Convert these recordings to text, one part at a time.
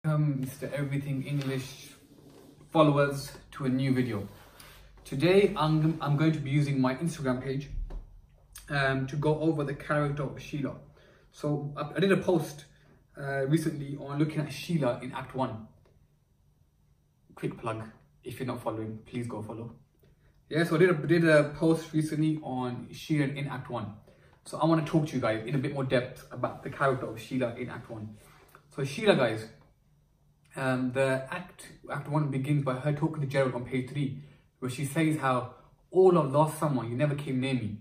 Welcome Mr. Everything English followers to a new video. Today I'm going to be using my Instagram page to go over the character of Sheila. So I did a post recently on looking at Sheila in Act 1. Quick plug, if you're not following, please go follow. Yeah, so I did a post recently on Sheila in Act 1. So I want to talk to you guys in a bit more depth about the character of Sheila in Act 1. So Sheila, guys, the Act 1 begins by her talking to Gerald on page 3, where she says how all of last summer you never came near me.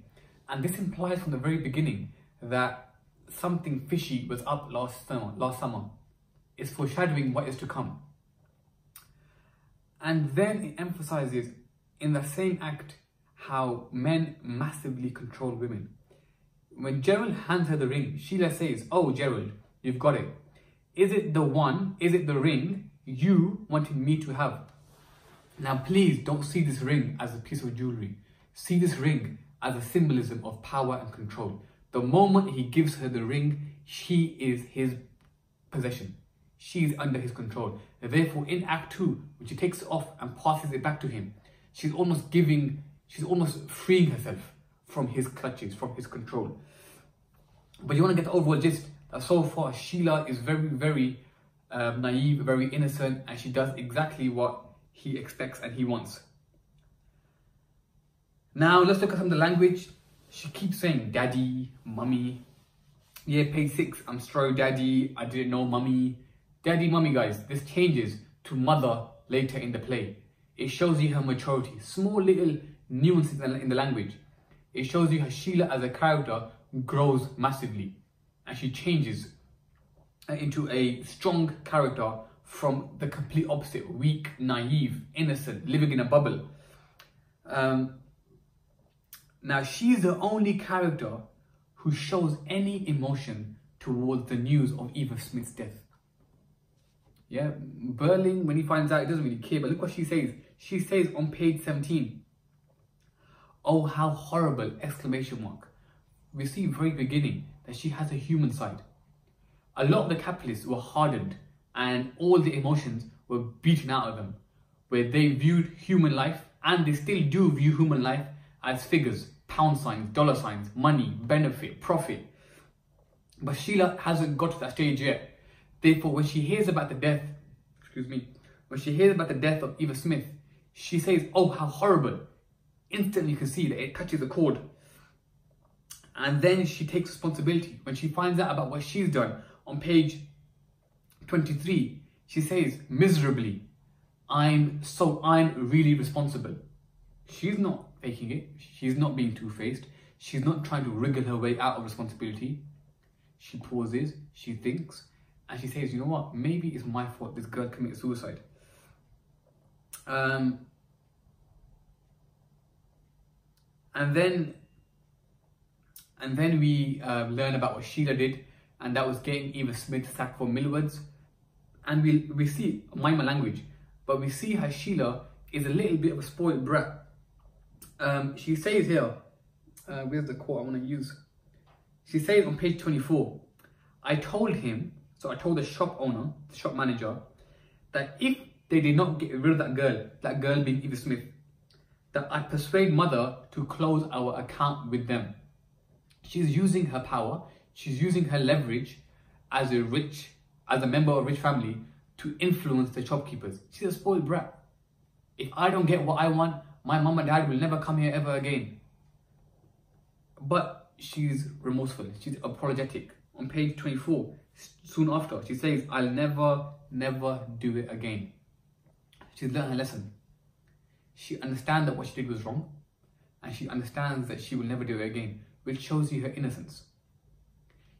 And this implies from the very beginning that something fishy was up last summer. It's foreshadowing what is to come. And then it emphasizes in the same act how men massively control women. When Gerald hands her the ring, Sheila says, "Oh Gerald, you've got it. Is it the ring you wanted me to have? Now please don't see this ring as a piece of jewelry. See this ring as a symbolism of power and control. The moment he gives her the ring, she is his possession. She is under his control. And therefore in Act 2, when she takes it off and passes it back to him, she's almost freeing herself from his clutches, from his control. But you want to get the overall gist that so far Sheila is very naive, very innocent, and she does exactly what he expects and he wants. Now let's look at some of the language. She keeps saying daddy, mummy. Yeah, page 6, I'm sorry daddy, I didn't know mummy. Daddy, mummy, guys, this changes to mother later in the play. It shows you her maturity, small little nuances in the language. It shows you how Sheila as a character grows massively, and she changes into a strong character from the complete opposite, weak, naive, innocent, living in a bubble. Now she's the only character who shows any emotion towards the news of Eva Smith's death. Yeah, Berling, when he finds out, he doesn't really care, but look what she says. She says on page 17, "Oh, how horrible!" exclamation mark. We see very beginning that she has a human side. A lot of the capitalists were hardened and all the emotions were beaten out of them, where they viewed human life, and they still do view human life, as figures, pound signs, dollar signs, money, benefit, profit. But Sheila hasn't got to that stage yet. Therefore, when she hears about the death, of Eva Smith, she says, "Oh, how horrible." Instantly you can see that it touches a chord. And then she takes responsibility. When she finds out about what she's done, on page 23, she says, "Miserably, I'm really responsible." She's not faking it. She's not being two-faced. She's not trying to wriggle her way out of responsibility. She pauses, she thinks, and she says, "You know what? Maybe it's my fault this girl committed suicide." And then we learn about what Sheila did, and that was getting Eva Smith sacked for Millwards. And we see minor language, but we see how Sheila is a little bit of a spoiled brat. She says here, where's the quote I want to use? She says on page 24, I told the shop owner, the shop manager, that if they did not get rid of that girl being Eva Smith, that I'd persuade mother to close our account with them. She's using her power, she's using her leverage as a member of a rich family to influence the shopkeepers. She's a spoiled brat. If I don't get what I want, my mom and dad will never come here ever again. But she's remorseful, she's apologetic. On page 24, soon after, she says, "I'll never do it again." She's learned her lesson. She understands that what she did was wrong, and she understands that she will never do it again, which shows you her innocence.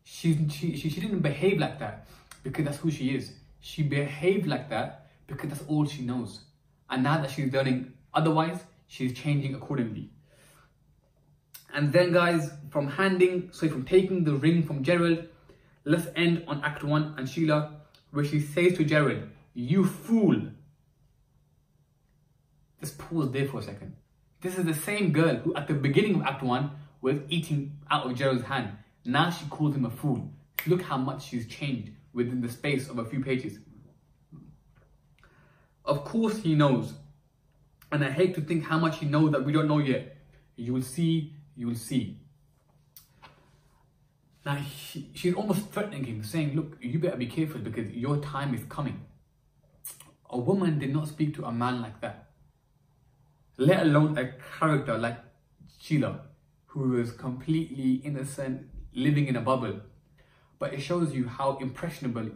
She didn't behave like that because that's who she is. She behaved like that because that's all she knows. And now that she's learning otherwise, she's changing accordingly. And then guys, from taking the ring from Gerald, let's end on Act 1 and Sheila, where she says to Gerald, "You fool." Just pause there for a second. This is the same girl who at the beginning of Act 1 was eating out of Gerald's hand. Now she calls him a fool. Look how much she's changed within the space of a few pages. Of course he knows. And I hate to think how much he knows that we don't know yet. You will see, you will see. Now, she's almost threatening him, saying, look, you better be careful because your time is coming. A woman did not speak to a man like that. Let alone a character like Sheila, who was completely innocent, living in a bubble. But it shows you how impressionable